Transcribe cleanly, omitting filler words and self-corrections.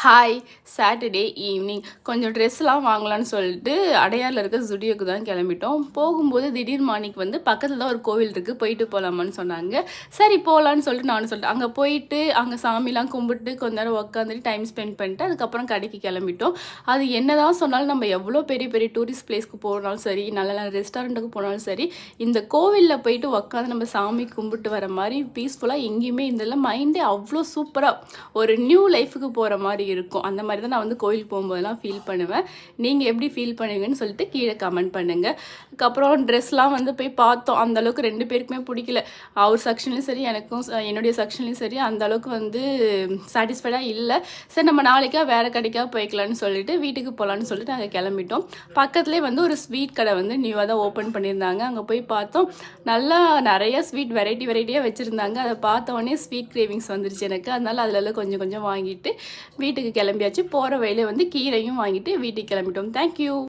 Hi Saturday evening கொஞ்சம் ட்ரெஸ்லாம் வாங்கலான்னு சொல்லிட்டு அடையாரில் இருக்க ஜுடியோக்கு தான் கிளம்பிட்டோம். போகும்போது திடீர் மார்னிங் வந்து பக்கத்தில் தான் ஒரு கோவில் இருக்குது, போயிட்டு போகலாமான்னு சொன்னாங்க. சரி போகலான்னு சொல்லிட்டு நானும் சொல்லிட்டேன். அங்கே போயிட்டு அங்கே சாமிலாம் கும்பிட்டு கொஞ்ச நேரம் உட்காந்துட்டு டைம் ஸ்பெண்ட் பண்ணிட்டு அதுக்கப்புறம் கடைக்கு கிளம்பிட்டோம். அது என்ன தான் சொன்னாலும் நம்ம எவ்வளோ பெரிய பெரிய டூரிஸ்ட் பிளேஸ்க்கு போனாலும் சரி, நல்ல நல்ல ரெஸ்டாரண்ட்டுக்கு போனாலும் சரி, இந்த கோவிலில் போயிட்டு உட்காந்து நம்ம சாமி கும்பிட்டு வர மாதிரி பீஸ்ஃபுல்லாக எங்கேயுமே இந்த மைண்டே அவ்வளோ சூப்பராக ஒரு நியூ லைஃபுக்கு போகிற மாதிரி இருக்கும். அந்த மாதிரி தான் நான் வந்து கோயில் போகும்போதெல்லாம் ஃபீல் பண்ணுவேன். நீங்கள் எப்படி ஃபீல் பண்ணுவீங்கன்னு சொல்லிட்டு கீழே கமெண்ட் பண்ணுங்கள். அதுக்கப்புறம் ட்ரெஸ்லாம் வந்து போய் பார்த்தோம். அந்தளவுக்கு 2 பேருக்குமே பிடிக்கல. அவர் செக்ஷன்லேயும் சரி, எனக்கும் என்னுடைய செக்ஷன்லேயும் சரி அந்தளவுக்கு வந்து சாட்டிஸ்ஃபைடாக இல்லை. சரி நம்ம நாளைக்கா வேறு கடைக்காக போய்க்கலான்னு சொல்லிட்டு வீட்டுக்கு போகலான்னு சொல்லிட்டு நாங்கள் கிளம்பிட்டோம். பக்கத்துலேயே வந்து ஒரு ஸ்வீட் கடை வந்து நியூவாக தான் ஓப்பன் பண்ணியிருந்தாங்க. அங்கே போய் பார்த்தோம். நல்லா நிறைய ஸ்வீட் வெரைட்டியாக வச்சுருந்தாங்க. அதை பார்த்த உடனே ஸ்வீட் கிரேவிங்ஸ் வந்துருச்சு எனக்கு. அதனால் அதில் கொஞ்சம் கொஞ்சம் வாங்கிட்டு வீட்டுக்கு கிளம்பியாச்சு. போகிற வழியில வந்து கீரையும் வாங்கிட்டு வீட்டுக்கு கிளம்பிட்டோம். தேங்க்யூ.